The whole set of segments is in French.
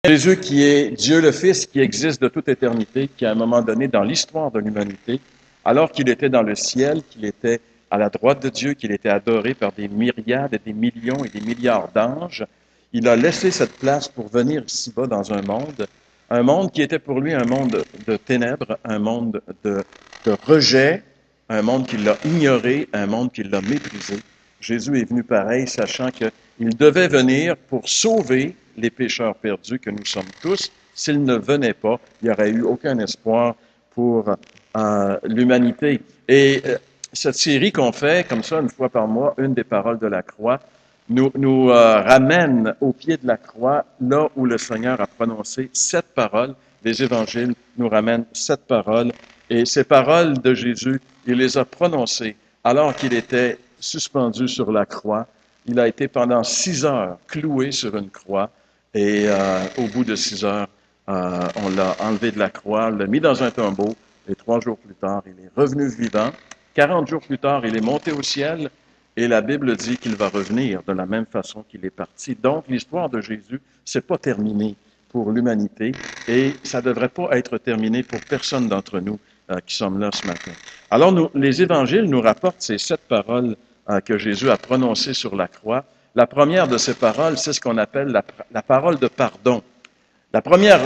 Jésus qui est Dieu le Fils, qui existe de toute éternité, qui à un moment donné dans l'histoire de l'humanité, alors qu'il était dans le ciel, qu'il était à la droite de Dieu, qu'il était adoré par des myriades et des millions et des milliards d'anges, il a laissé cette place pour venir ici-bas dans un monde qui était pour lui un monde de ténèbres, un monde de rejet, un monde qui l'a ignoré, un monde qui l'a méprisé. Jésus est venu pareil, sachant qu'il devait venir pour sauver les pécheurs perdus que nous sommes tous. S'il ne venait pas, il n'y aurait eu aucun espoir pour l'humanité. Et cette série qu'on fait, comme ça, une fois par mois, une des paroles de la croix, nous ramène au pied de la croix, là où le Seigneur a prononcé cette parole. Les évangiles nous ramènent cette parole. Et ces paroles de Jésus, il les a prononcées alors qu'il était suspendu sur la croix. Il a été pendant 6 heures cloué sur une croix. Et au bout de 6 heures, on l'a enlevé de la croix, l'a mis dans un tombeau. Et 3 jours plus tard, il est revenu vivant. 40 jours plus tard, il est monté au ciel. Et la Bible dit qu'il va revenir de la même façon qu'il est parti. Donc, l'histoire de Jésus, c'est pas terminé pour l'humanité et ça devrait pas être terminé pour personne d'entre nous qui sommes là ce matin. Alors, les évangiles nous rapportent ces 7 paroles que Jésus a prononcées sur la croix. La première de ces paroles, c'est ce qu'on appelle la parole de pardon. La première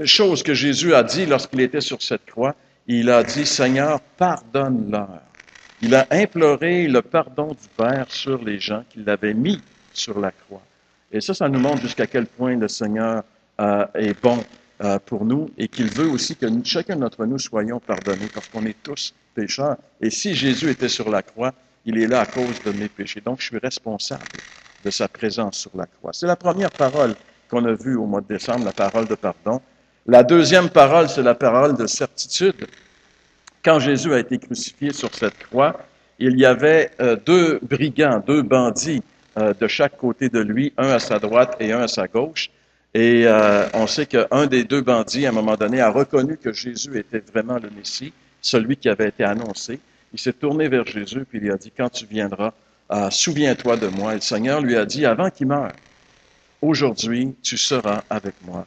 chose que Jésus a dit lorsqu'il était sur cette croix, il a dit, Seigneur, pardonne-leur. Il a imploré le pardon du Père sur les gens qui l'avaient mis sur la croix. Et ça nous montre jusqu'à quel point le Seigneur est bon pour nous et qu'il veut aussi que chacun d'entre nous soyons pardonnés parce qu'on est tous pécheurs. Et si Jésus était sur la croix, il est là à cause de mes péchés. Donc, je suis responsable de sa présence sur la croix. C'est la première parole qu'on a vue au mois de décembre, la parole de pardon. La deuxième parole, c'est la parole de certitude. Quand Jésus a été crucifié sur cette croix, il y avait 2 brigands, 2 bandits de chaque côté de lui, un à sa droite et un à sa gauche. Et on sait qu'un des 2 bandits, à un moment donné, a reconnu que Jésus était vraiment le Messie, celui qui avait été annoncé. Il s'est tourné vers Jésus puis il lui a dit, quand tu viendras, souviens-toi de moi. Et le Seigneur lui a dit, avant qu'il meure, aujourd'hui, tu seras avec moi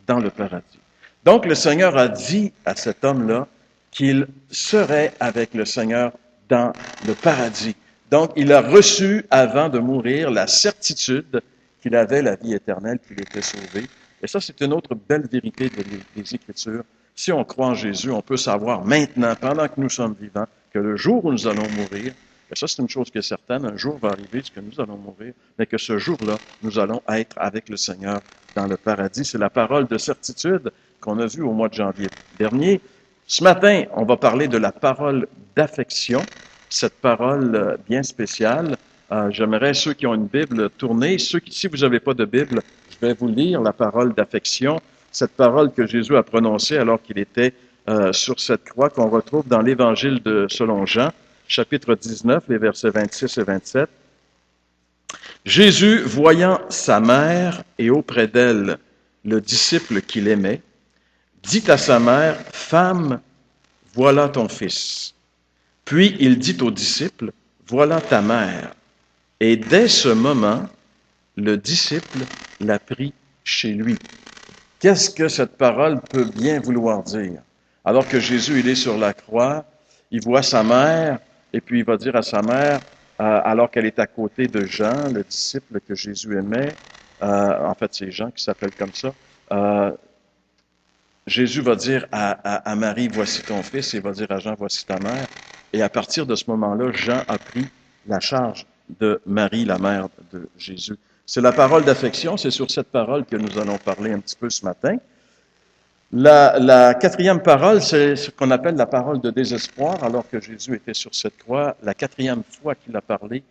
dans le paradis. Donc, le Seigneur a dit à cet homme-là qu'il serait avec le Seigneur dans le paradis. Donc, il a reçu, avant de mourir, la certitude qu'il avait la vie éternelle, qu'il était sauvé. Et ça, c'est une autre belle vérité des Écritures. Si on croit en Jésus, on peut savoir maintenant, pendant que nous sommes vivants, que le jour où nous allons mourir, et ça, c'est une chose qui est certaine, un jour va arriver, ce que nous allons mourir, mais que ce jour-là, nous allons être avec le Seigneur dans le paradis. C'est la parole de certitude qu'on a vue au mois de janvier dernier. Ce matin, on va parler de la parole d'affection, cette parole bien spéciale. J'aimerais ceux qui ont une Bible tourner. Si vous n'avez pas de Bible, je vais vous lire la parole d'affection, cette parole que Jésus a prononcée alors qu'il était sur cette croix qu'on retrouve dans l'Évangile selon Jean, chapitre 19, les versets 26 et 27. Jésus, voyant sa mère et auprès d'elle le disciple qu'il aimait, dit à sa mère, « Femme, voilà ton fils. » Puis il dit au disciple, « Voilà ta mère. » Et dès ce moment, le disciple l'a pris chez lui. Qu'est-ce que cette parole peut bien vouloir dire? Alors que Jésus, il est sur la croix, il voit sa mère, et puis il va dire à sa mère, alors qu'elle est à côté de Jean, le disciple que Jésus aimait, en fait c'est Jean qui s'appelle comme ça, Jésus va dire à Marie, voici ton fils, et il va dire à Jean, voici ta mère. Et à partir de ce moment-là, Jean a pris la charge de Marie, la mère de Jésus. C'est la parole d'affection, c'est sur cette parole que nous allons parler un petit peu ce matin. La quatrième parole, c'est ce qu'on appelle la parole de désespoir, alors que Jésus était sur cette croix. La quatrième fois qu'il a parlé,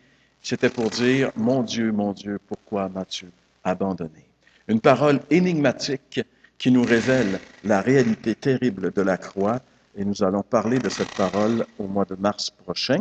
c'était pour dire, mon Dieu, pourquoi m'as-tu abandonné? Une parole énigmatique qui nous révèle la réalité terrible de la croix, et nous allons parler de cette parole au mois de mars prochain.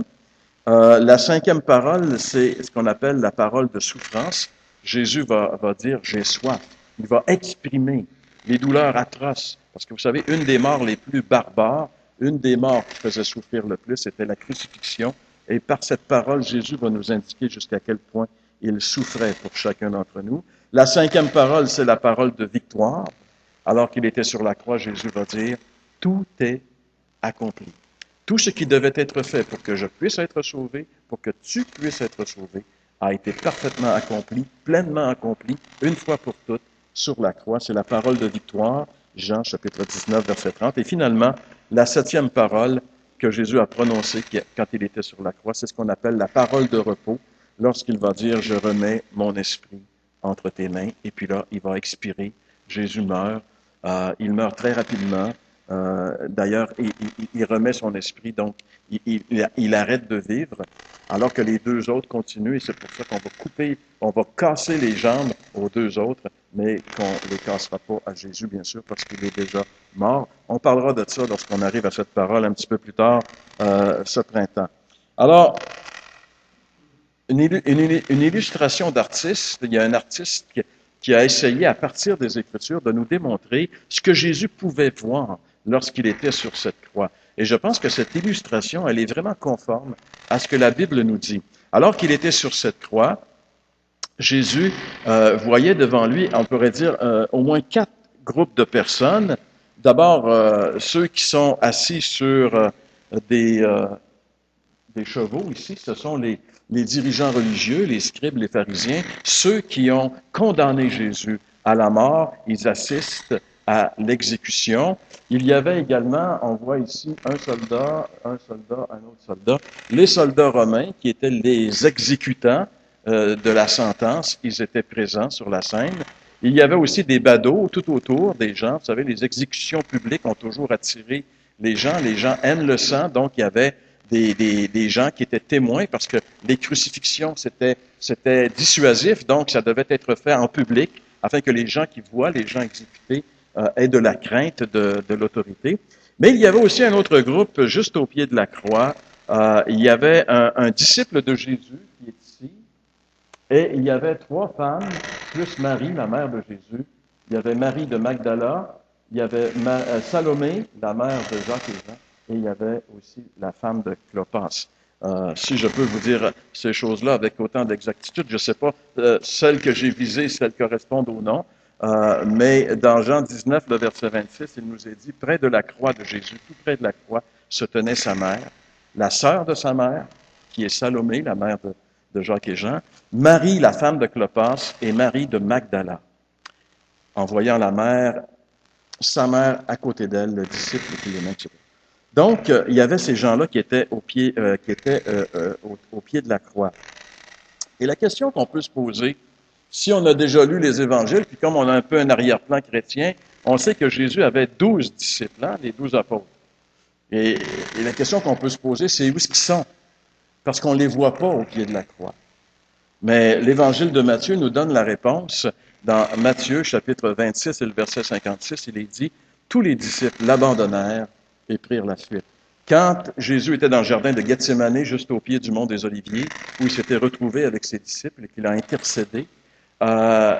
La cinquième parole, c'est ce qu'on appelle la parole de souffrance. Jésus va dire, j'ai soif. Il va exprimer les douleurs atroces. Parce que vous savez, une des morts les plus barbares, une des morts qui faisait souffrir le plus, c'était la crucifixion. Et par cette parole, Jésus va nous indiquer jusqu'à quel point il souffrait pour chacun d'entre nous. La cinquième parole, c'est la parole de victoire. Alors qu'il était sur la croix, Jésus va dire, tout est accompli. Tout ce qui devait être fait pour que je puisse être sauvé, pour que tu puisses être sauvé, a été parfaitement accompli, pleinement accompli, une fois pour toutes, sur la croix. C'est la parole de victoire, Jean chapitre 19, verset 30. Et finalement, la septième parole que Jésus a prononcée quand il était sur la croix, c'est ce qu'on appelle la parole de repos, lorsqu'il va dire, je remets mon esprit entre tes mains. Et puis là, il va expirer. Jésus meurt. Il meurt très rapidement. D'ailleurs, il remet son esprit, donc il arrête de vivre, alors que les deux autres continuent, et c'est pour ça qu'on va couper, on va casser les jambes aux deux autres, mais qu'on ne les cassera pas à Jésus, bien sûr, parce qu'il est déjà mort. On parlera de ça lorsqu'on arrive à cette parole un petit peu plus tard ce printemps. Alors, une illustration d'artiste, il y a un artiste qui a essayé, à partir des Écritures, de nous démontrer ce que Jésus pouvait voir lorsqu'il était sur cette croix. Et je pense que cette illustration, elle est vraiment conforme à ce que la Bible nous dit. Alors qu'il était sur cette croix, Jésus voyait devant lui, on pourrait dire, au moins 4 groupes de personnes. D'abord, ceux qui sont assis sur des chevaux ici, ce sont les dirigeants religieux, les scribes, les pharisiens, ceux qui ont condamné Jésus à la mort, ils assistent à l'exécution. Il y avait également, on voit ici, un soldat, un autre soldat, les soldats romains qui étaient les exécutants de la sentence, ils étaient présents sur la scène. Il y avait aussi des badauds tout autour des gens. Vous savez, les exécutions publiques ont toujours attiré les gens aiment le sang, donc il y avait des gens qui étaient témoins parce que les crucifixions, c'était dissuasif, donc ça devait être fait en public afin que les gens qui voient les gens exécutés aient de la crainte de l'autorité. Mais il y avait aussi un autre groupe juste au pied de la croix. Il y avait un disciple de Jésus qui est ici, et il y avait 3 femmes, plus Marie, la mère de Jésus. Il y avait Marie de Magdala, il y avait Salomé, la mère de Jacques et Jean, et il y avait aussi la femme de Clopas. Si je peux vous dire ces choses-là avec autant d'exactitude, je ne sais pas celles que j'ai visées, si elles correspondent ou non, mais dans Jean 19, le verset 26, il nous est dit, près de la croix de Jésus, tout près de la croix, se tenait sa mère, la sœur de sa mère, qui est Salomé, la mère de Jacques et Jean, Marie, la femme de Clopas, et Marie de Magdala. En voyant la mère, sa mère à côté d'elle, le disciple qui les met. Donc, il y avait ces gens-là qui étaient au pied de la croix. Et la question qu'on peut se poser, si on a déjà lu les évangiles, puis comme on a un peu un arrière-plan chrétien, on sait que Jésus avait 12 disciples, hein, les 12 apôtres. Et la question qu'on peut se poser, c'est où est-ce qu'ils sont? Parce qu'on ne les voit pas au pied de la croix. Mais l'évangile de Matthieu nous donne la réponse. Dans Matthieu, chapitre 26 et le verset 56, il est dit, « Tous les disciples l'abandonnèrent et prirent la fuite. » Quand Jésus était dans le jardin de Gethsémani, juste au pied du mont des Oliviers, où il s'était retrouvé avec ses disciples et qu'il a intercédé,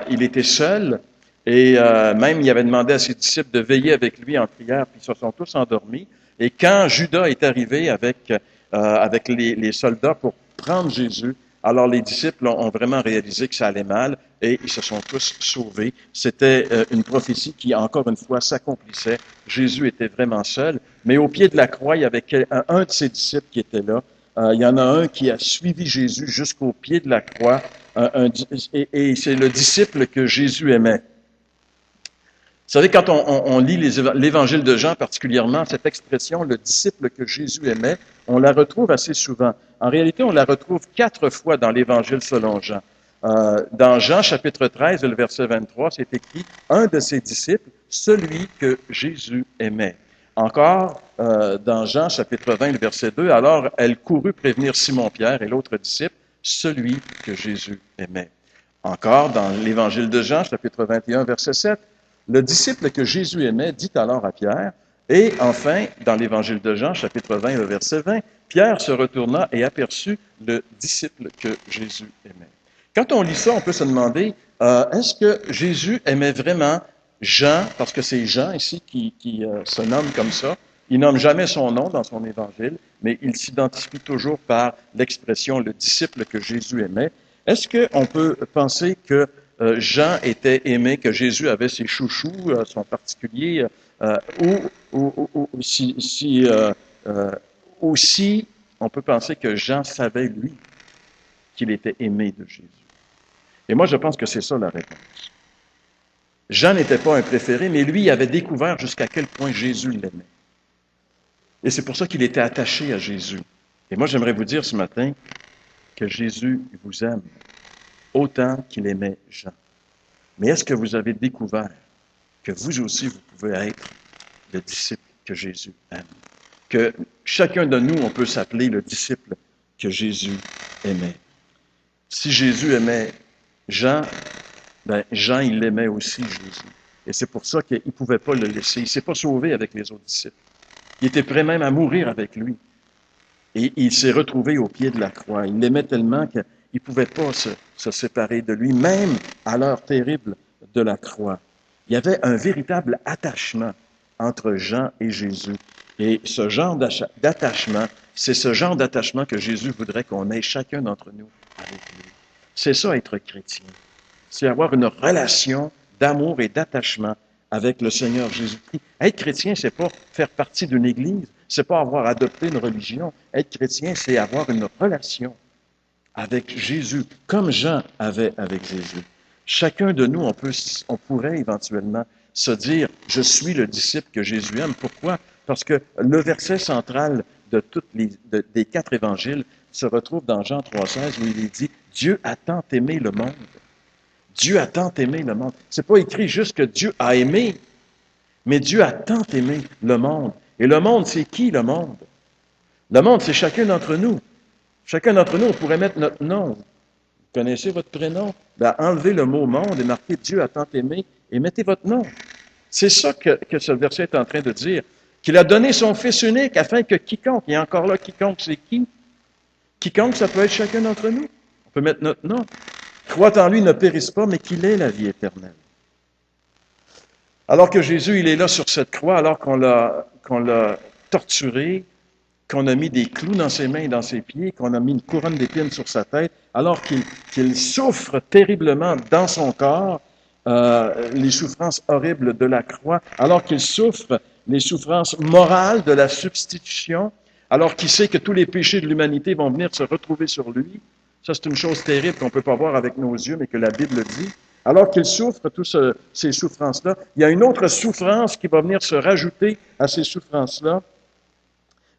il était seul et même il avait demandé à ses disciples de veiller avec lui en prière, puis ils se sont tous endormis. Et quand Judas est arrivé avec les soldats pour prendre Jésus, alors les disciples ont vraiment réalisé que ça allait mal et ils se sont tous sauvés. C'était une prophétie qui, encore une fois, s'accomplissait. Jésus était vraiment seul, mais au pied de la croix, il y avait un de ses disciples qui était là. Il y en a un qui a suivi Jésus jusqu'au pied de la croix, et c'est le disciple que Jésus aimait. Vous savez, quand on lit l'évangile de Jean particulièrement, cette expression, le disciple que Jésus aimait, on la retrouve assez souvent. En réalité, on la retrouve 4 fois dans l'évangile selon Jean. Dans Jean chapitre 13, le verset 23, c'est écrit « Un de ses disciples, celui que Jésus aimait ». Encore, dans Jean chapitre 20, le verset 2, « Alors elle courut prévenir Simon-Pierre et l'autre disciple, celui que Jésus aimait ». Encore, dans l'évangile de Jean, chapitre 21, verset 7, le disciple que Jésus aimait dit alors à Pierre, et enfin, dans l'évangile de Jean, chapitre 20, le verset 20, Pierre se retourna et aperçut le disciple que Jésus aimait. Quand on lit ça, on peut se demander, est-ce que Jésus aimait vraiment Jean, parce que c'est Jean ici qui se nomme comme ça, il nomme jamais son nom dans son évangile, mais il s'identifie toujours par l'expression le disciple que Jésus aimait. Est-ce qu'on peut penser que Jean était aimé, que Jésus avait ses chouchous, son particulier, ou si aussi on peut penser que Jean savait, lui, qu'il était aimé de Jésus? Et moi, je pense que c'est ça la réponse. Jean n'était pas un préféré, mais lui avait découvert jusqu'à quel point Jésus l'aimait. Et c'est pour ça qu'il était attaché à Jésus. Et moi, j'aimerais vous dire ce matin que Jésus vous aime autant qu'il aimait Jean. Mais est-ce que vous avez découvert que vous aussi, vous pouvez être le disciple que Jésus aime? Que chacun de nous, on peut s'appeler le disciple que Jésus aimait. Si Jésus aimait Jean, ben Jean, il l'aimait aussi, Jésus. Et c'est pour ça qu'il ne pouvait pas le laisser. Il ne s'est pas sauvé avec les autres disciples. Il était prêt même à mourir avec lui. Et il s'est retrouvé au pied de la croix. Il l'aimait tellement qu'il ne pouvait pas se séparer de lui, même à l'heure terrible de la croix. Il y avait un véritable attachement entre Jean et Jésus. Et ce genre d'attachement, c'est ce genre d'attachement que Jésus voudrait qu'on ait chacun d'entre nous avec lui. C'est ça, être chrétien. C'est avoir une relation d'amour et d'attachement avec le Seigneur Jésus-Christ. Être chrétien, c'est pas faire partie d'une église, c'est pas avoir adopté une religion. Être chrétien, c'est avoir une relation avec Jésus, comme Jean avait avec Jésus. Chacun de nous, on pourrait éventuellement se dire, je suis le disciple que Jésus aime. Pourquoi? Parce que le verset central des 4 évangiles se retrouve dans Jean 3,16 où il est dit, Dieu a tant aimé le monde. Dieu a tant aimé le monde. C'est pas écrit juste que Dieu a aimé, mais Dieu a tant aimé le monde. Et le monde, c'est qui le monde? Le monde, c'est chacun d'entre nous. Chacun d'entre nous, on pourrait mettre notre nom. Vous connaissez votre prénom? Ben, enlevez le mot monde et marquez Dieu a tant aimé et mettez votre nom. C'est ça que ce verset est en train de dire. Qu'il a donné son Fils unique afin que quiconque, et encore là, quiconque, c'est qui? Quiconque, ça peut être chacun d'entre nous. On peut mettre notre nom. Croit en lui ne périsse pas, mais qu'il ait la vie éternelle. Alors que Jésus, il est là sur cette croix, alors qu'on l'a torturé, qu'on a mis des clous dans ses mains et dans ses pieds, qu'on a mis une couronne d'épines sur sa tête, alors qu'il souffre terriblement dans son corps, les souffrances horribles de la croix, alors qu'il souffre les souffrances morales de la substitution, alors qu'il sait que tous les péchés de l'humanité vont venir se retrouver sur lui. Ça, c'est une chose terrible qu'on ne peut pas voir avec nos yeux, mais que la Bible dit. Alors qu'il souffre toutes ces souffrances-là, il y a une autre souffrance qui va venir se rajouter à ces souffrances-là.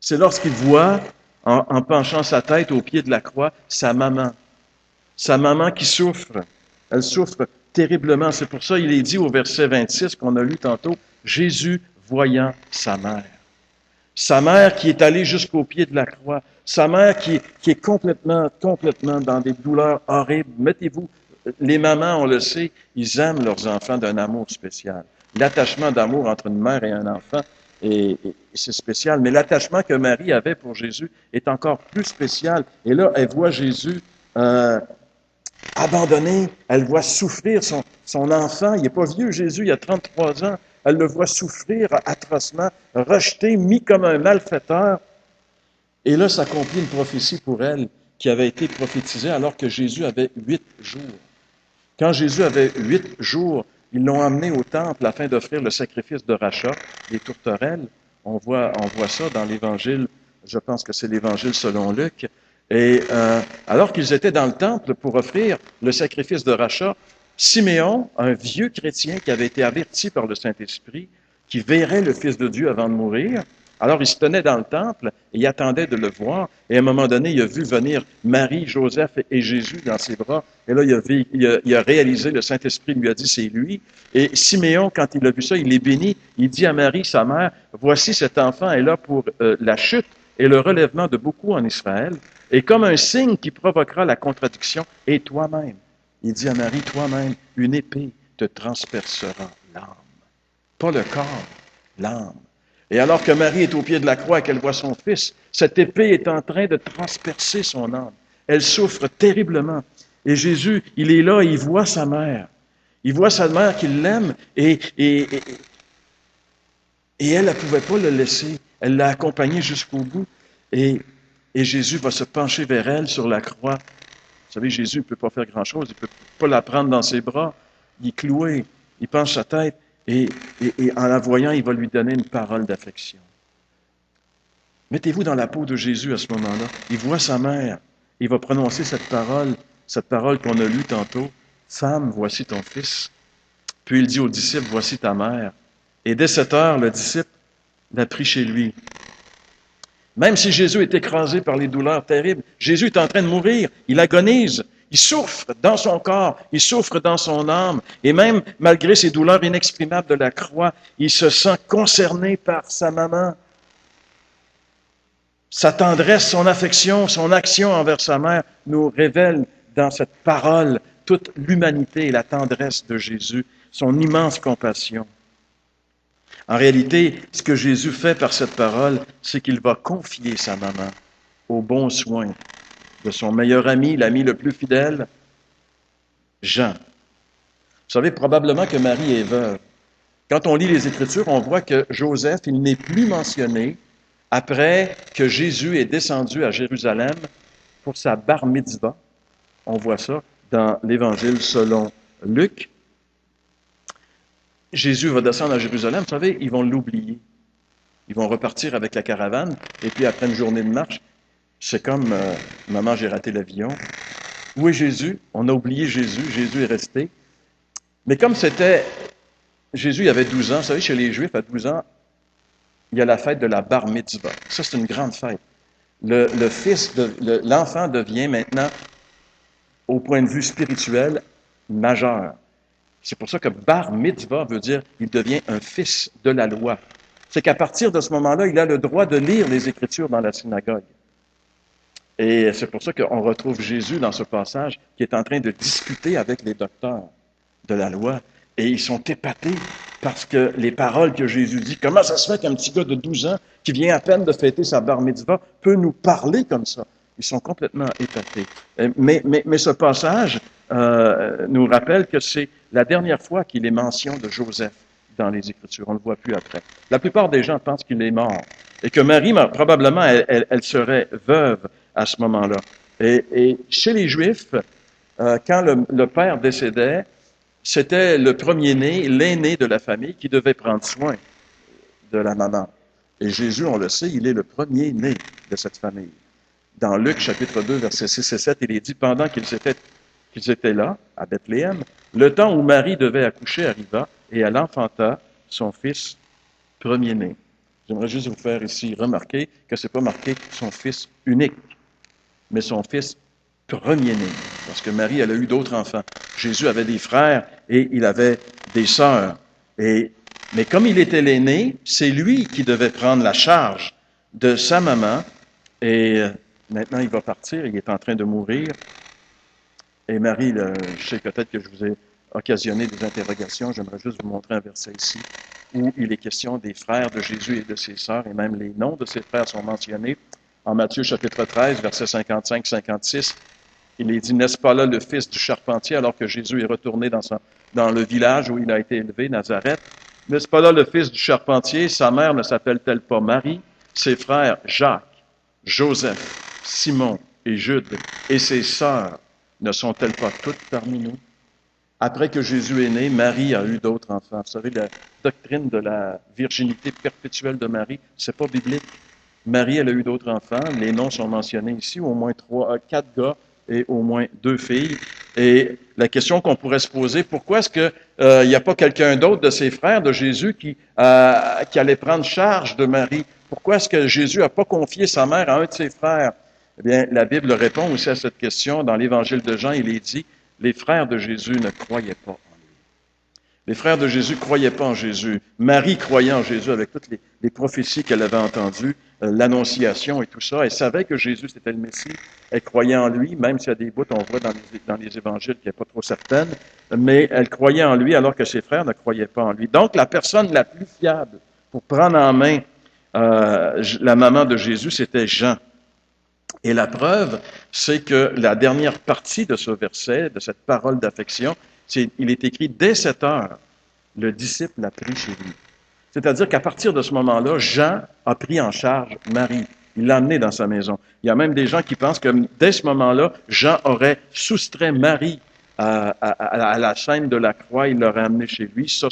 C'est lorsqu'il voit, en penchant sa tête au pied de la croix, sa maman. Sa maman qui souffre. Elle souffre terriblement. C'est pour ça qu'il est dit au verset 26 qu'on a lu tantôt, Jésus voyant sa mère. Sa mère qui est allée jusqu'au pied de la croix. Sa mère qui est complètement dans des douleurs horribles. Mettez-vous, les mamans, on le sait, ils aiment leurs enfants d'un amour spécial. L'attachement d'amour entre une mère et un enfant, et c'est spécial. Mais l'attachement que Marie avait pour Jésus est encore plus spécial. Et là, elle voit Jésus abandonné. Elle voit souffrir son enfant. Il n'est pas vieux, Jésus, il a 33 ans. Elle le voit souffrir atrocement, rejeté, mis comme un malfaiteur. Et là s'accomplit une prophétie pour elle qui avait été prophétisée alors que Jésus avait 8 jours. Quand Jésus avait 8 jours, ils l'ont emmené au temple afin d'offrir le sacrifice de rachat, des tourterelles. On voit ça dans l'Évangile, je pense que c'est l'Évangile selon Luc. Et alors qu'ils étaient dans le temple pour offrir le sacrifice de rachat, Siméon, un vieux chrétien qui avait été averti par le Saint-Esprit, qui verrait le Fils de Dieu avant de mourir, alors il se tenait dans le temple et il attendait de le voir. Et à un moment donné, il a vu venir Marie, Joseph et Jésus dans ses bras. Et là, il a réalisé, le Saint-Esprit lui a dit, c'est lui. Et Siméon, quand il a vu ça, il est béni. Il dit à Marie, sa mère, voici cet enfant est là pour la chute et le relèvement de beaucoup en Israël. Et comme un signe qui provoquera la contradiction, et toi-même, il dit à Marie, toi-même, une épée te transpercera l'âme. Pas le corps, l'âme. Et alors que Marie est au pied de la croix et qu'elle voit son fils, cette épée est en train de transpercer son âme. Elle souffre terriblement. Et Jésus, il est là, il voit sa mère. Il voit sa mère qui l'aime et elle ne pouvait pas le laisser. Elle l'a accompagné jusqu'au bout. Et Jésus va se pencher vers elle sur la croix, Vous savez, Jésus ne peut pas faire grand-chose, il ne peut pas la prendre dans ses bras. Il est cloué, il penche sa tête, et en la voyant, il va lui donner une parole d'affection. Mettez-vous dans la peau de Jésus à ce moment-là. Il voit sa mère, il va prononcer cette parole qu'on a lue tantôt. « Femme, voici ton fils. » Puis il dit aux disciples, « Voici ta mère. » Et dès cette heure, le disciple l'a pris chez lui. Même si Jésus est écrasé par les douleurs terribles, Jésus est en train de mourir, il agonise, il souffre dans son corps, il souffre dans son âme, et même malgré ces douleurs inexprimables de la croix, il se sent concerné par sa maman. Sa tendresse, son affection, son action envers sa mère nous révèle dans cette parole toute l'humanité et la tendresse de Jésus, son immense compassion. En réalité, ce que Jésus fait par cette parole, c'est qu'il va confier sa maman aux bons soins de son meilleur ami, l'ami le plus fidèle, Jean. Vous savez probablement que Marie est veuve. Quand on lit les Écritures, on voit que Joseph, il n'est plus mentionné après que Jésus est descendu à Jérusalem pour sa bar mitzvah. On voit ça dans l'Évangile selon Luc. Jésus va descendre à Jérusalem, vous savez, ils vont l'oublier. Ils vont repartir avec la caravane, et puis après une journée de marche, c'est comme « Maman, j'ai raté l'avion ». Où est Jésus? On a oublié Jésus, Jésus est resté. Mais comme c'était... Jésus il avait 12 ans, vous savez, chez les Juifs, à 12 ans, il y a la fête de la bar mitzvah. Ça, c'est une grande fête. L'enfant devient maintenant, au point de vue spirituel, majeur. C'est pour ça que bar mitzvah veut dire il devient un fils de la loi. C'est qu'à partir de ce moment-là, il a le droit de lire les Écritures dans la synagogue. Et c'est pour ça qu'on retrouve Jésus dans ce passage qui est en train de discuter avec les docteurs de la loi. Et ils sont épatés parce que les paroles que Jésus dit, comment ça se fait qu'un petit gars de 12 ans qui vient à peine de fêter sa bar mitzvah peut nous parler comme ça? Ils sont complètement épatés. Mais ce passage nous rappelle que c'est la dernière fois qu'il est mention de Joseph dans les Écritures. On ne le voit plus après. La plupart des gens pensent qu'il est mort et que Marie, probablement, elle serait veuve à ce moment-là. Et chez les Juifs, quand le père décédait, c'était le premier-né, l'aîné de la famille, qui devait prendre soin de la maman. Et Jésus, on le sait, il est le premier-né de cette famille. Dans Luc, chapitre 2, versets 6 et 7, il est dit, pendant qu'ils étaient là, à Bethléem, le temps où Marie devait accoucher arriva, et elle enfanta son fils premier-né. J'aimerais juste vous faire ici remarquer que c'est pas marqué son fils unique, mais son fils premier-né. Parce que Marie, elle a eu d'autres enfants. Jésus avait des frères et il avait des sœurs. Mais comme il était l'aîné, c'est lui qui devait prendre la charge de sa maman. Et maintenant, il va partir, il est en train de mourir. Et Marie, je sais peut-être que je vous ai occasionné des interrogations, j'aimerais juste vous montrer un verset ici, où il est question des frères de Jésus et de ses sœurs, et même les noms de ses frères sont mentionnés. En Matthieu chapitre 13, versets 55-56, il est dit, n'est-ce pas là le fils du charpentier, alors que Jésus est retourné dans le village où il a été élevé, Nazareth? N'est-ce pas là le fils du charpentier? Sa mère ne s'appelle-t-elle pas Marie? Ses frères Jacques, Joseph, Simon et Jude, et ses sœurs ne sont-elles pas toutes parmi nous? Après que Jésus est né, Marie a eu d'autres enfants. Vous savez, la doctrine de la virginité perpétuelle de Marie, c'est pas biblique. Marie, elle a eu d'autres enfants. Les noms sont mentionnés ici, au moins 4 gars et au moins 2 filles. Et la question qu'on pourrait se poser, pourquoi est-ce que il n'y a pas quelqu'un d'autre de ses frères de Jésus qui allait prendre charge de Marie? Pourquoi est-ce que Jésus n'a pas confié sa mère à un de ses frères? Eh bien, la Bible répond aussi à cette question. Dans l'Évangile de Jean, il est dit, les frères de Jésus ne croyaient pas en lui. Les frères de Jésus ne croyaient pas en Jésus. Marie croyait en Jésus avec toutes les prophéties qu'elle avait entendues, l'annonciation et tout ça. Elle savait que Jésus, c'était le Messie. Elle croyait en lui, même s'il y a des bouts, on voit dans les évangiles qu'elle n'est pas trop certaine. Mais elle croyait en lui alors que ses frères ne croyaient pas en lui. Donc, la personne la plus fiable pour prendre en main la maman de Jésus, c'était Jean. Et la preuve, c'est que la dernière partie de ce verset, de cette parole d'affection, il est écrit, dès cette heure, le disciple l'a pris chez lui. C'est-à-dire qu'à partir de ce moment-là, Jean a pris en charge Marie. Il l'a amené dans sa maison. Il y a même des gens qui pensent que dès ce moment-là, Jean aurait soustrait Marie à la chaîne de la croix, il l'aurait amené chez lui. Ça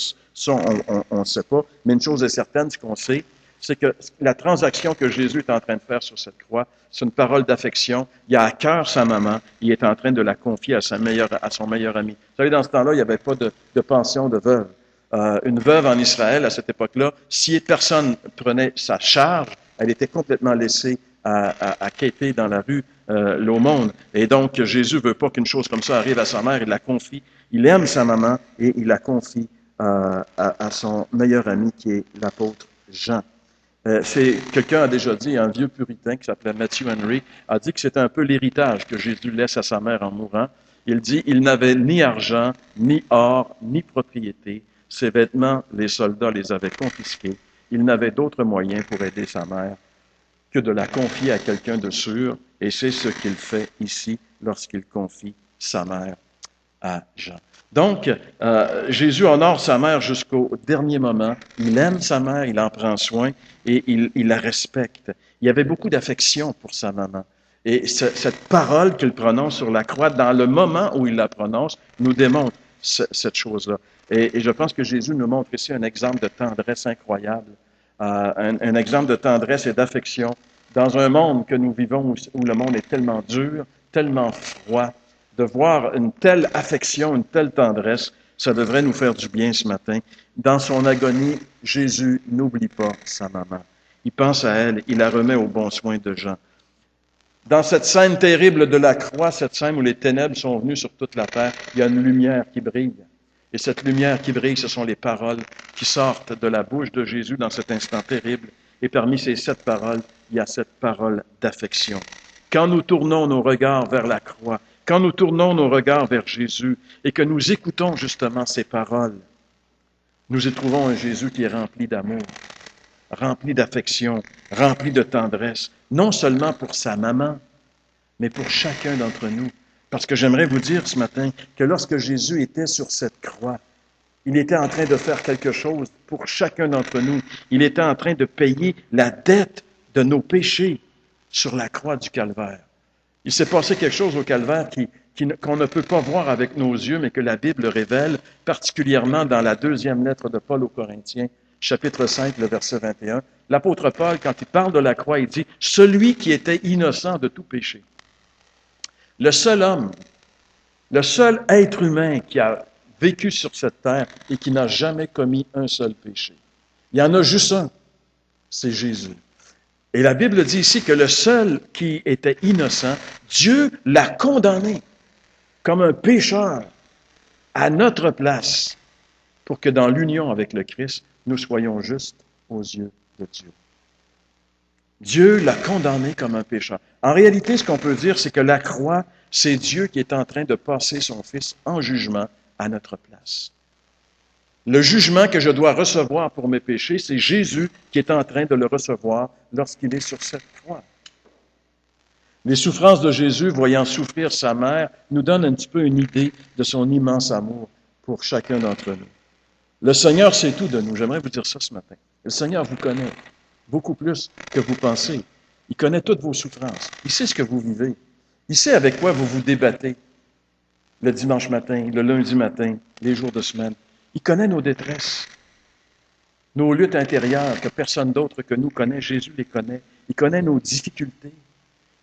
on ne sait pas. Mais une chose est certaine, ce qu'on sait, c'est que la transaction que Jésus est en train de faire sur cette croix, c'est une parole d'affection. Il a à cœur sa maman. Il est en train de la confier à son meilleur ami. Vous savez, dans ce temps-là, il n'y avait pas de pension de veuve. Une veuve en Israël, à cette époque-là, si personne prenait sa charge, elle était complètement laissée à quêter dans la rue l'aumône. Et donc, Jésus veut pas qu'une chose comme ça arrive à sa mère. Il la confie. Il aime sa maman et il la confie à son meilleur ami qui est l'apôtre Jean. Quelqu'un a déjà dit, un vieux puritain qui s'appelait Matthew Henry, a dit que c'était un peu l'héritage que Jésus laisse à sa mère en mourant. Il dit, il n'avait ni argent, ni or, ni propriété. Ses vêtements, les soldats les avaient confisqués. Il n'avait d'autre moyen pour aider sa mère que de la confier à quelqu'un de sûr, et c'est ce qu'il fait ici lorsqu'il confie sa mère à Jean. Donc, Jésus honore sa mère jusqu'au dernier moment. Il aime sa mère, il en prend soin et il la respecte. Il y avait beaucoup d'affection pour sa maman. Et cette parole qu'il prononce sur la croix, dans le moment où il la prononce, nous démontre cette chose-là. Et je pense que Jésus nous montre ici un exemple de tendresse incroyable, un exemple de tendresse et d'affection dans un monde que nous vivons où le monde est tellement dur, tellement froid. De voir une telle affection, une telle tendresse, ça devrait nous faire du bien ce matin. Dans son agonie, Jésus n'oublie pas sa maman. Il pense à elle, il la remet aux bons soins de Jean. Dans cette scène terrible de la croix, cette scène où les ténèbres sont venues sur toute la terre, il y a une lumière qui brille. Et cette lumière qui brille, ce sont les paroles qui sortent de la bouche de Jésus dans cet instant terrible. Et parmi ces 7 paroles, il y a cette parole d'affection. Quand nous tournons nos regards vers la croix, quand nous tournons nos regards vers Jésus et que nous écoutons justement ces paroles, nous y trouvons un Jésus qui est rempli d'amour, rempli d'affection, rempli de tendresse, non seulement pour sa maman, mais pour chacun d'entre nous. Parce que j'aimerais vous dire ce matin que lorsque Jésus était sur cette croix, il était en train de faire quelque chose pour chacun d'entre nous. Il était en train de payer la dette de nos péchés sur la croix du Calvaire. Il s'est passé quelque chose au Calvaire qu'on ne peut pas voir avec nos yeux, mais que la Bible révèle, particulièrement dans la 2e lettre de Paul aux Corinthiens, chapitre 5, le verset 21. L'apôtre Paul, quand il parle de la croix, il dit « Celui qui était innocent de tout péché ». Le seul homme, le seul être humain qui a vécu sur cette terre et qui n'a jamais commis un seul péché. Il y en a juste un, c'est Jésus. Et la Bible dit ici que le seul qui était innocent, Dieu l'a condamné comme un pécheur à notre place pour que dans l'union avec le Christ, nous soyons justes aux yeux de Dieu. Dieu l'a condamné comme un pécheur. En réalité, ce qu'on peut dire, c'est que la croix, c'est Dieu qui est en train de passer son Fils en jugement à notre place. Le jugement que je dois recevoir pour mes péchés, c'est Jésus qui est en train de le recevoir lorsqu'il est sur cette croix. Les souffrances de Jésus, voyant souffrir sa mère, nous donnent un petit peu une idée de son immense amour pour chacun d'entre nous. Le Seigneur sait tout de nous. J'aimerais vous dire ça ce matin. Le Seigneur vous connaît beaucoup plus que vous pensez. Il connaît toutes vos souffrances. Il sait ce que vous vivez. Il sait avec quoi vous vous débattez le dimanche matin, le lundi matin, les jours de semaine. Il connaît nos détresses, nos luttes intérieures que personne d'autre que nous connaît. Jésus les connaît. Il connaît nos difficultés.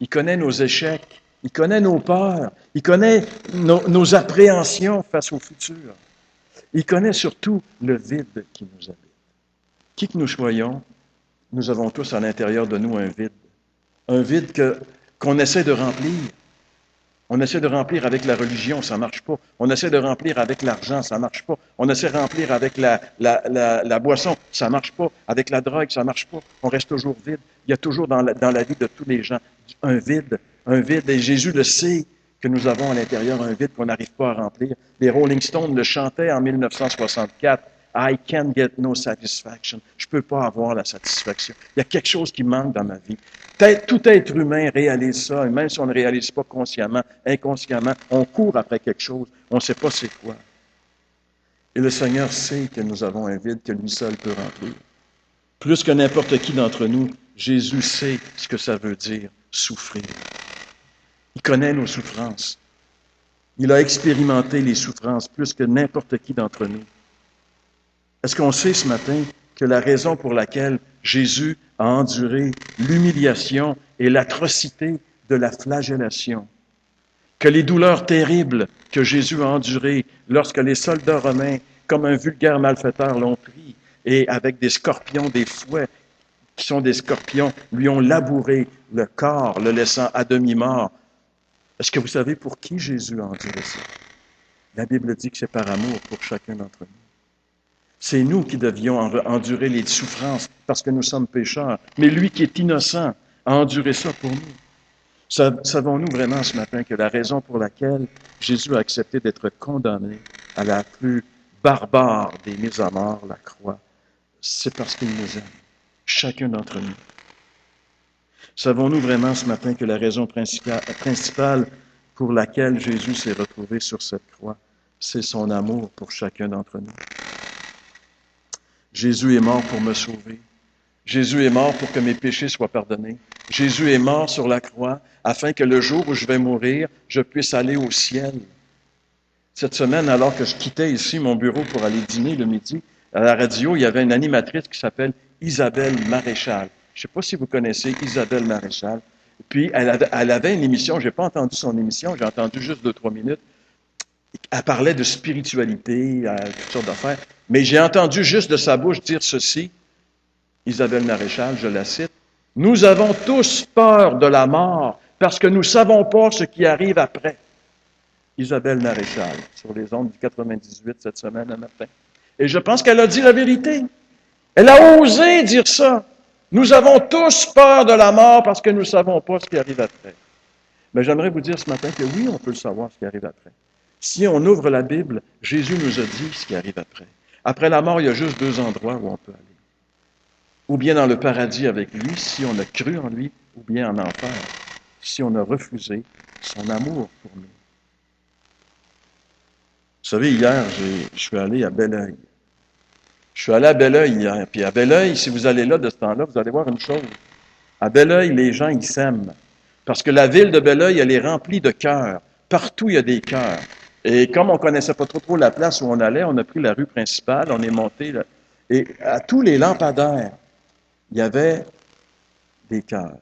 Il connaît nos échecs. Il connaît nos peurs. Il connaît nos appréhensions face au futur. Il connaît surtout le vide qui nous habite. Qui que nous soyons, nous avons tous à l'intérieur de nous un vide. Un vide qu'on essaie de remplir. On essaie de remplir avec la religion, ça marche pas. On essaie de remplir avec l'argent, ça marche pas. On essaie de remplir avec la boisson, ça marche pas. Avec la drogue, ça marche pas. On reste toujours vide. Il y a toujours dans la vie de tous les gens un vide. Et Jésus le sait que nous avons à l'intérieur un vide qu'on n'arrive pas à remplir. Les Rolling Stones le chantaient en 1964. I can't get no satisfaction. Je peux pas avoir la satisfaction. Il y a quelque chose qui manque dans ma vie. Tout être humain réalise ça, et même si on ne réalise pas consciemment, inconsciemment, on court après quelque chose, on ne sait pas c'est quoi. Et le Seigneur sait que nous avons un vide que lui seul peut remplir. Plus que n'importe qui d'entre nous, Jésus sait ce que ça veut dire, souffrir. Il connaît nos souffrances. Il a expérimenté les souffrances plus que n'importe qui d'entre nous. Est-ce qu'on sait ce matin que la raison pour laquelle Jésus a enduré l'humiliation et l'atrocité de la flagellation, que les douleurs terribles que Jésus a endurées lorsque les soldats romains, comme un vulgaire malfaiteur, l'ont pris et avec des scorpions, des fouets, qui sont des scorpions, lui ont labouré le corps, le laissant à demi-mort. Est-ce que vous savez pour qui Jésus a enduré ça? La Bible dit que c'est par amour pour chacun d'entre nous. C'est nous qui devions endurer les souffrances parce que nous sommes pécheurs. Mais lui qui est innocent a enduré ça pour nous. Savons-nous vraiment ce matin que la raison pour laquelle Jésus a accepté d'être condamné à la plus barbare des mises à mort, la croix, c'est parce qu'il nous aime, chacun d'entre nous. Savons-nous vraiment ce matin que la raison principale pour laquelle Jésus s'est retrouvé sur cette croix, c'est son amour pour chacun d'entre nous? Jésus est mort pour me sauver. Jésus est mort pour que mes péchés soient pardonnés. Jésus est mort sur la croix afin que le jour où je vais mourir, je puisse aller au ciel. Cette semaine, alors que je quittais ici mon bureau pour aller dîner le midi, à la radio, il y avait une animatrice qui s'appelle Isabelle Maréchal. Je ne sais pas si vous connaissez Isabelle Maréchal. Puis, elle avait une émission, je n'ai pas entendu son émission, j'ai entendu juste 2-3 minutes. Elle parlait de spiritualité, toutes sortes d'affaires. Mais j'ai entendu juste de sa bouche dire ceci, Isabelle Maréchal, je la cite, « Nous avons tous peur de la mort parce que nous ne savons pas ce qui arrive après. » Isabelle Maréchal, sur les ondes du 98 cette semaine, un matin. Et je pense qu'elle a dit la vérité. Elle a osé dire ça. Nous avons tous peur de la mort parce que nous ne savons pas ce qui arrive après. Mais j'aimerais vous dire ce matin que oui, on peut le savoir ce qui arrive après. Si on ouvre la Bible, Jésus nous a dit ce qui arrive après. Après la mort, il y a juste 2 endroits où on peut aller. Ou bien dans le paradis avec lui, si on a cru en lui, ou bien en enfer, si on a refusé son amour pour nous. Vous savez, hier, je suis allé à Belleuil. Je suis allé à Belleuil hier. Puis à Belleuil, si vous allez là de ce temps-là, vous allez voir une chose. À Belleuil, les gens, ils s'aiment. Parce que la ville de Belleuil, elle est remplie de cœurs. Partout, il y a des cœurs. Et comme on ne connaissait pas trop la place où on allait, on a pris la rue principale, on est monté là. Et à tous les lampadaires, il y avait des cœurs.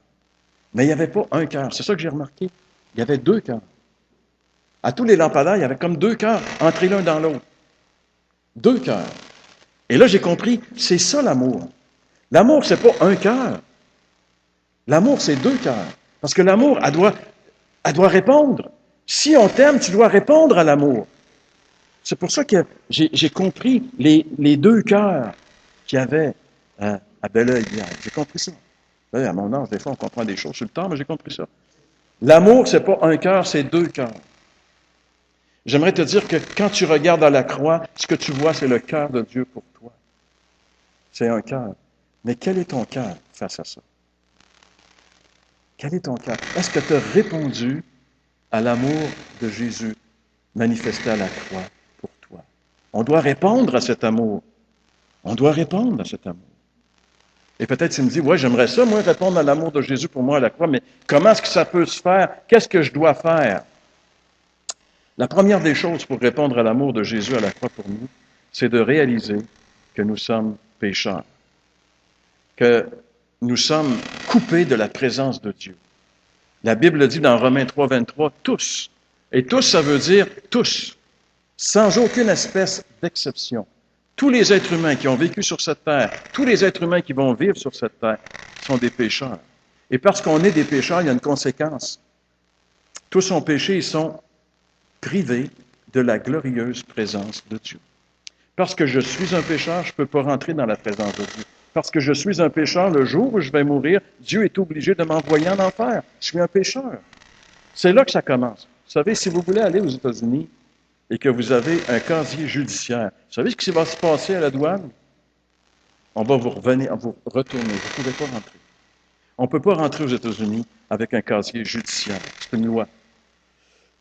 Mais il n'y avait pas un cœur. C'est ça que j'ai remarqué. Il y avait 2 cœurs. À tous les lampadaires, il y avait comme 2 cœurs, entrés l'un dans l'autre. 2 cœurs. Et là, j'ai compris, c'est ça l'amour. L'amour, c'est pas un cœur. L'amour, c'est 2 cœurs. Parce que l'amour, elle doit répondre. Si on t'aime, tu dois répondre à l'amour. C'est pour ça que j'ai compris les 2 cœurs qu'il y avait à Belleuil hier. J'ai compris ça. Vous savez, à mon âge, des fois, on comprend des choses sur le temps, mais j'ai compris ça. L'amour, c'est pas un cœur, c'est 2 cœurs. J'aimerais te dire que quand tu regardes à la croix, ce que tu vois, c'est le cœur de Dieu pour toi. C'est un cœur. Mais quel est ton cœur face à ça? Quel est ton cœur? Est-ce que tu as répondu à l'amour de Jésus manifesté à la croix pour toi? On doit répondre à cet amour. On doit répondre à cet amour. Et peut-être tu me dis, ouais, j'aimerais ça, moi, répondre à l'amour de Jésus pour moi à la croix, mais comment est-ce que ça peut se faire? Qu'est-ce que je dois faire? La première des choses pour répondre à l'amour de Jésus à la croix pour nous, c'est de réaliser que nous sommes pécheurs, que nous sommes coupés de la présence de Dieu. La Bible dit dans Romains 3, 23, tous. Et tous, ça veut dire tous, sans aucune espèce d'exception. Tous les êtres humains qui ont vécu sur cette terre, tous les êtres humains qui vont vivre sur cette terre sont des pécheurs. Et parce qu'on est des pécheurs, il y a une conséquence. Tous ont péché, ils sont privés de la glorieuse présence de Dieu. Parce que je suis un pécheur, je ne peux pas rentrer dans la présence de Dieu. Parce que je suis un pécheur, le jour où je vais mourir, Dieu est obligé de m'envoyer en enfer. Je suis un pécheur. C'est là que ça commence. Vous savez, si vous voulez aller aux États-Unis et que vous avez un casier judiciaire, vous savez ce qui va se passer à la douane? On va vous retourner. Vous ne pouvez pas rentrer. On ne peut pas rentrer aux États-Unis avec un casier judiciaire. C'est une loi.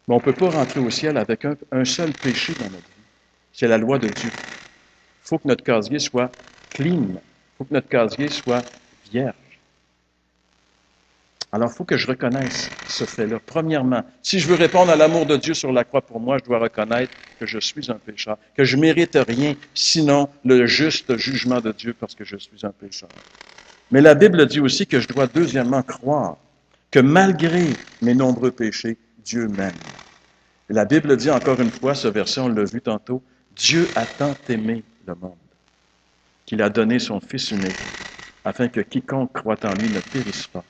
Mais on ne peut pas rentrer au ciel avec un seul péché dans notre vie. C'est la loi de Dieu. Il faut que notre casier soit clean. Il faut que notre casier soit vierge. Alors, il faut que je reconnaisse ce fait-là. Premièrement, si je veux répondre à l'amour de Dieu sur la croix pour moi, je dois reconnaître que je suis un pécheur, que je ne mérite rien, sinon le juste jugement de Dieu parce que je suis un pécheur. Mais la Bible dit aussi que je dois deuxièmement croire que malgré mes nombreux péchés, Dieu m'aime. Et la Bible dit encore une fois, ce verset, on l'a vu tantôt, Dieu a tant aimé le monde qu'il a donné son Fils unique, afin que quiconque croit en lui ne périsse pas,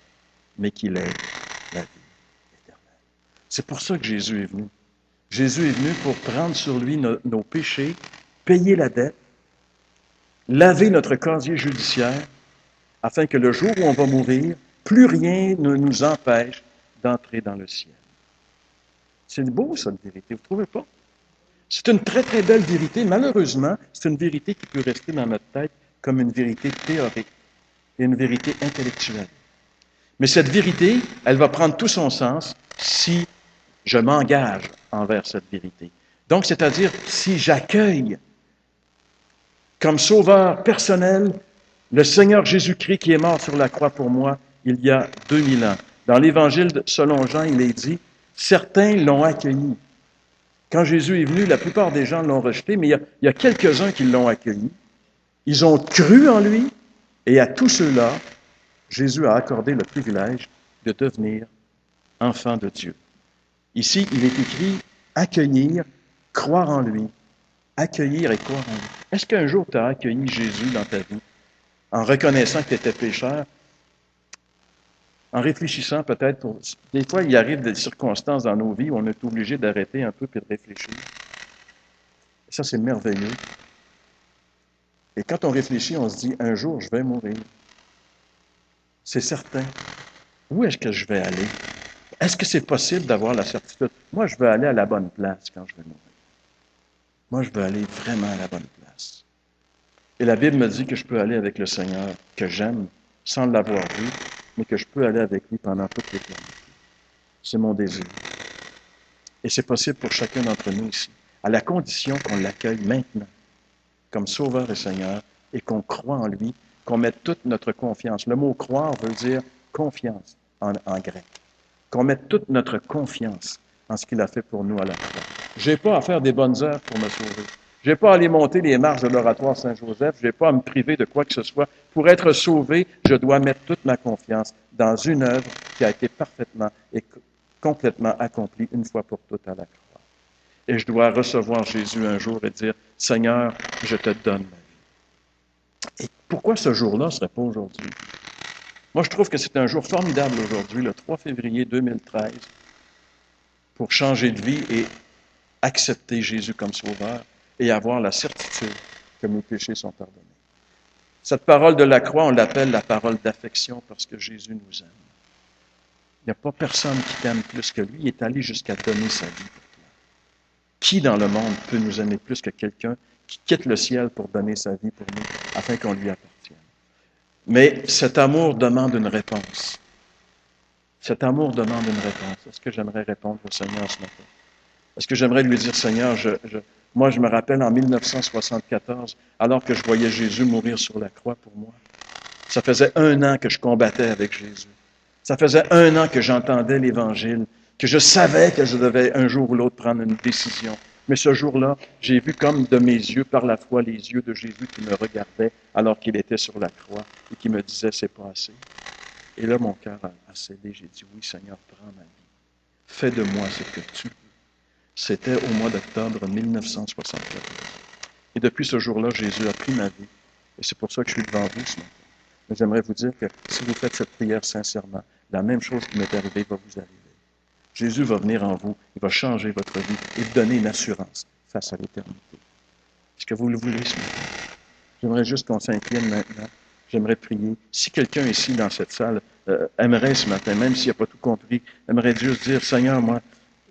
mais qu'il ait la vie éternelle. C'est pour ça que Jésus est venu. Jésus est venu pour prendre sur lui nos péchés, payer la dette, laver notre casier judiciaire, afin que le jour où on va mourir, plus rien ne nous empêche d'entrer dans le ciel. C'est beau, ça, la vérité, vous ne trouvez pas? C'est une très, très belle vérité. Malheureusement, c'est une vérité qui peut rester dans notre tête comme une vérité théorique et une vérité intellectuelle. Mais cette vérité, elle va prendre tout son sens si je m'engage envers cette vérité. Donc, c'est-à-dire, si j'accueille comme sauveur personnel le Seigneur Jésus-Christ qui est mort sur la croix pour moi il y a 2000 ans. Dans l'Évangile selon Jean, il est dit, certains l'ont accueilli. Quand Jésus est venu, la plupart des gens l'ont rejeté, mais il y a quelques-uns qui l'ont accueilli. Ils ont cru en lui, et à tous ceux-là, Jésus a accordé le privilège de devenir enfant de Dieu. Ici, il est écrit accueillir, croire en lui. Accueillir et croire en lui. Est-ce qu'un jour tu as accueilli Jésus dans ta vie en reconnaissant que tu étais pécheur, en réfléchissant peut-être, des fois il arrive des circonstances dans nos vies où on est obligé d'arrêter un peu et de réfléchir. Et ça, c'est merveilleux. Et quand on réfléchit, on se dit, un jour, je vais mourir. C'est certain. Où est-ce que je vais aller? Est-ce que c'est possible d'avoir la certitude? Moi, je veux aller à la bonne place quand je vais mourir. Moi, je veux aller vraiment à la bonne place. Et la Bible me dit que je peux aller avec le Seigneur que j'aime, sans l'avoir vu, mais que je peux aller avec lui pendant toute l'éternité. C'est mon désir. Et c'est possible pour chacun d'entre nous ici, à la condition qu'on l'accueille maintenant, comme Sauveur et Seigneur, et qu'on croit en lui, qu'on mette toute notre confiance. Le mot croire veut dire confiance en grec. Qu'on mette toute notre confiance en ce qu'il a fait pour nous à la croix. Je n'ai pas à faire des bonnes œuvres pour me sauver. Je n'ai pas à aller monter les marches de l'oratoire Saint-Joseph. Je n'ai pas à me priver de quoi que ce soit. Pour être sauvé, je dois mettre toute ma confiance dans une œuvre qui a été parfaitement et complètement accomplie une fois pour toutes à la croix. Et je dois recevoir Jésus un jour et dire, Seigneur, je te donne ma vie. Et pourquoi ce jour-là ne serait pas aujourd'hui? Moi, je trouve que c'est un jour formidable aujourd'hui, le 3 février 2013, pour changer de vie et accepter Jésus comme sauveur et avoir la certitude que mes péchés sont pardonnés. Cette parole de la croix, on l'appelle la parole d'affection parce que Jésus nous aime. Il n'y a pas personne qui t'aime plus que lui. Il est allé jusqu'à donner sa vie pour toi. Qui dans le monde peut nous aimer plus que quelqu'un qui quitte le ciel pour donner sa vie pour nous afin qu'on lui appartienne? Mais cet amour demande une réponse. Cet amour demande une réponse. Est-ce que j'aimerais répondre au Seigneur ce matin? Est-ce que j'aimerais lui dire, Seigneur, moi je me rappelle en 1974, alors que je voyais Jésus mourir sur la croix pour moi. Ça faisait 1 an que je combattais avec Jésus. Ça faisait 1 an que j'entendais l'Évangile, que je savais que je devais un jour ou l'autre prendre une décision. Mais ce jour-là, j'ai vu comme de mes yeux, par la foi, les yeux de Jésus qui me regardaient alors qu'il était sur la croix et qui me disait, c'est pas assez. Et là, mon cœur a cédé. J'ai dit, oui, Seigneur, prends ma vie. Fais de moi ce que tu veux. C'était au mois d'octobre 1974. Et depuis ce jour-là, Jésus a pris ma vie. Et c'est pour ça que je suis devant vous ce matin. Mais j'aimerais vous dire que si vous faites cette prière sincèrement, la même chose qui m'est arrivée va vous arriver. Jésus va venir en vous, il va changer votre vie et vous donner une assurance face à l'éternité. Est-ce que vous le voulez ce matin? J'aimerais juste qu'on s'incline maintenant. J'aimerais prier. Si quelqu'un ici dans cette salle aimerait ce matin, même s'il n'a pas tout compris, aimerait juste dire, Seigneur, moi,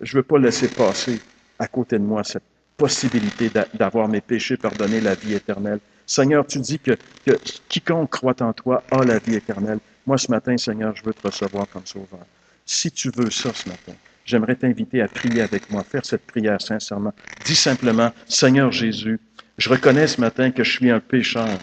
je ne veux pas laisser passer à côté de moi cette possibilité d'avoir mes péchés pardonnés, la vie éternelle. Seigneur, tu dis que quiconque croit en toi a la vie éternelle. Moi, ce matin, Seigneur, je veux te recevoir comme sauveur. Si tu veux ça ce matin, j'aimerais t'inviter à prier avec moi, faire cette prière sincèrement. Dis simplement, Seigneur Jésus, je reconnais ce matin que je suis un pécheur.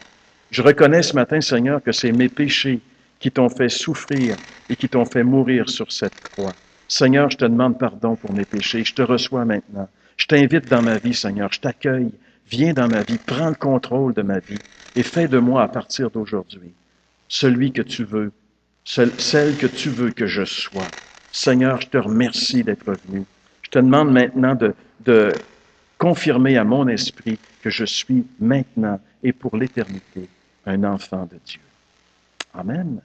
Je reconnais ce matin, Seigneur, que c'est mes péchés qui t'ont fait souffrir et qui t'ont fait mourir sur cette croix. Seigneur, je te demande pardon pour mes péchés. Je te reçois maintenant. Je t'invite dans ma vie, Seigneur. Je t'accueille. Viens dans ma vie. Prends le contrôle de ma vie et fais de moi à partir d'aujourd'hui celui que tu veux, celle que tu veux que je sois. Seigneur, je te remercie d'être venu. Je te demande maintenant de confirmer à mon esprit que je suis maintenant et pour l'éternité un enfant de Dieu. Amen.